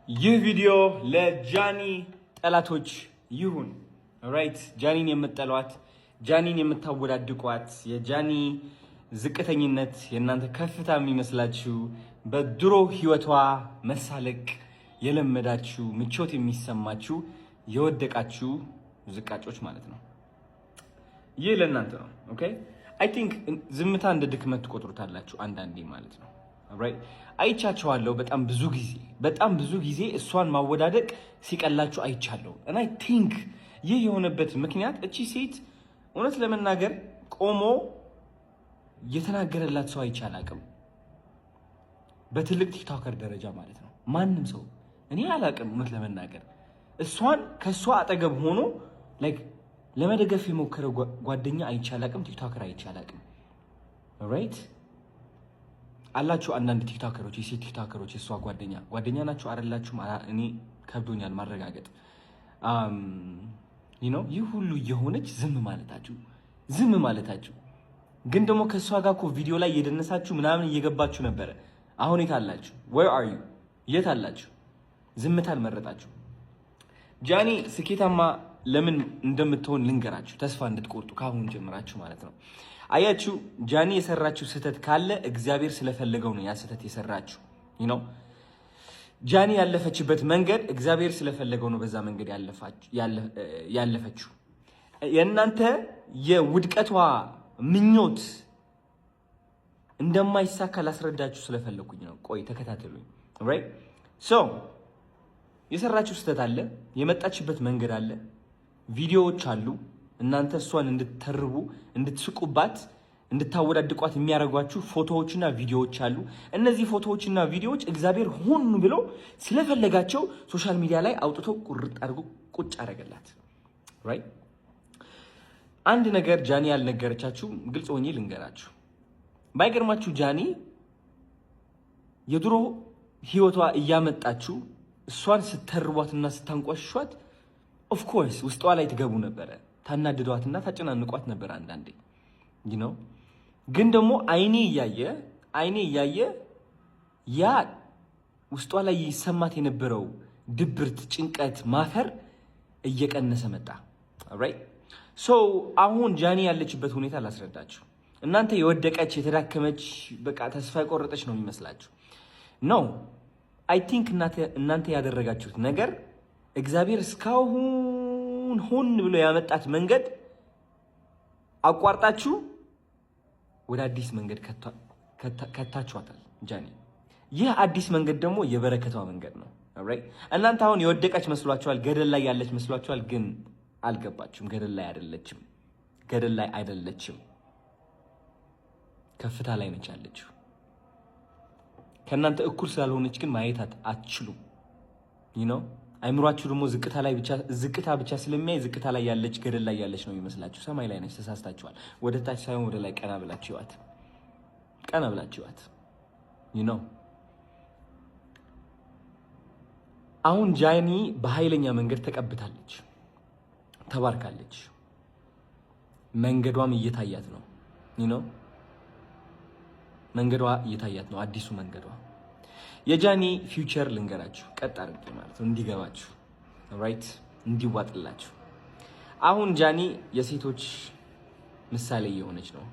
ይህ ቪዲዮ ለጃኒ ጠላቶች ይሁን። ራይት ጃኒን የምትጠሏት፣ ጃኒን የምታወዳድቋት፣ የጃኒ ዝቅተኝነት የእናንተ ከፍታ የሚመስላችሁ፣ በድሮ ህይወቷ መሳለቅ የለመዳችሁ፣ ምቾት የሚሰማችሁ የወደቃችሁ ዝቃጮች ማለት ነው። ይህ ለእናንተ ነው። ኦኬ አይ ቲንክ ዝምታ እንደ ድክመት ትቆጥሩታላችሁ አንዳንዴ ማለት ነው። አይቻቸዋለሁ በጣም ብዙ ጊዜ እሷን ማወዳደቅ ሲቀላችሁ አይቻለሁ። እና አይ ቲንክ ይህ የሆነበት ምክንያት እቺ ሴት እውነት ለመናገር ቆሞ የተናገረላት ሰው አይቻል አቅም በትልቅ ቲክቶከር ደረጃ ማለት ነው። ማንም ሰው እኔ አላቅም እውነት ለመናገር እሷን ከሷ አጠገብ ሆኖ ላይክ ለመደገፍ የሞከረ ጓደኛ አይቻል አቅም፣ ቲክቶከር አይቻል አቅም። ራይት አላችሁ አንዳንድ ቲክቶከሮች፣ የሴት ቲክቶከሮች የሷ ጓደኛ ናችሁ አይደላችሁም? እኔ ከብዶኛል ማረጋገጥ። ይህ ሁሉ የሆነች ዝም ማለታችሁ ግን ደግሞ ከሷ ጋር እኮ ቪዲዮ ላይ እየደነሳችሁ ምናምን እየገባችሁ ነበረ። አሁን የት አላችሁ? where are you? የት አላችሁ? ዝምታን መረጣችሁ። ጃኒ ስኬታማ ለምን እንደምትሆን ልንገራችሁ፣ ተስፋ እንድትቆርጡ ካሁን ጀምራችሁ ማለት ነው። አያችሁ ጃኒ የሰራችሁ ስህተት ካለ እግዚአብሔር ስለፈለገው ነው ያ ስህተት የሰራችሁ። ጃኒ ያለፈችበት መንገድ እግዚአብሔር ስለፈለገው ነው በዛ መንገድ ያለፈችው። የእናንተ የውድቀቷ ምኞት እንደማይሳካ ላስረዳችሁ ስለፈለኩኝ ነው። ቆይ ተከታተሉኝ። ራይት ሶ የሰራችሁ ስህተት አለ፣ የመጣችበት መንገድ አለ፣ ቪዲዮዎች አሉ። እናንተ እሷን እንድትተርቡ፣ እንድትስቁባት፣ እንድታወዳድቋት የሚያደርጓችሁ ፎቶዎችና ቪዲዮዎች አሉ። እነዚህ ፎቶዎችና ቪዲዮዎች እግዚአብሔር ሆን ብሎ ስለፈለጋቸው ሶሻል ሚዲያ ላይ አውጥቶ ቁርጥ አድርጎ ቁጭ አደረገላት። ራይት አንድ ነገር ጃኒ ያልነገረቻችሁ ግልጽ ሆኜ ልንገራችሁ። ባይገርማችሁ ጃኒ የድሮ ህይወቷ እያመጣችሁ እሷን ስተርቧትና ስታንቋሿት ኦፍኮርስ ውስጧ ላይ ትገቡ ነበረ፣ ታናድዷትና ታጨናንቋት ነበር አንዳንዴ ግን ደግሞ አይኔ እያየ ያ ውስጧ ላይ ይሰማት የነበረው ድብርት፣ ጭንቀት፣ ማፈር እየቀነሰ መጣ። ኦልራይት ሶ አሁን ጃኒ ያለችበት ሁኔታ ላስረዳችሁ። እናንተ የወደቀች የተዳከመች በቃ ተስፋ የቆረጠች ነው የሚመስላችሁ ነው። አይ ቲንክ እናንተ ያደረጋችሁት ነገር እግዚአብሔር እስካሁን ሆን ብሎ ያመጣት መንገድ አቋርጣችሁ ወደ አዲስ መንገድ ከታችኋታል ጃኒ። ይህ አዲስ መንገድ ደግሞ የበረከቷ መንገድ ነው። ኦልራይት እናንተ አሁን የወደቀች መስሏችኋል፣ ገደል ላይ ያለች መስሏችኋል። ግን አልገባችሁም። ገደል ላይ አይደለችም። ከፍታ ላይ ነች ያለችው። ከእናንተ እኩል ስላልሆነች ግን ማየት አትችሉም። አይምሯችሁ ደግሞ ዝቅታ ብቻ ስለሚያይ ዝቅታ ላይ ያለች ገደል ላይ ያለች ነው የሚመስላችሁ። ሰማይ ላይ ነች። ተሳስታችኋል። ወደ ታች ሳይሆን ወደ ላይ ቀና ብላችኋት አሁን ጃኒ በኃይለኛ መንገድ ተቀብታለች፣ ተባርካለች። መንገዷም እየታያት ነው። መንገዷ እየታያት ነው፣ አዲሱ መንገዷ። የጃኒ ፊውቸር ልንገራችሁ ቀጥ አድርጌ ማለት ነው እንዲገባችሁ፣ ራይት እንዲዋጥላችሁ። አሁን ጃኒ የሴቶች ምሳሌ እየሆነች ነው።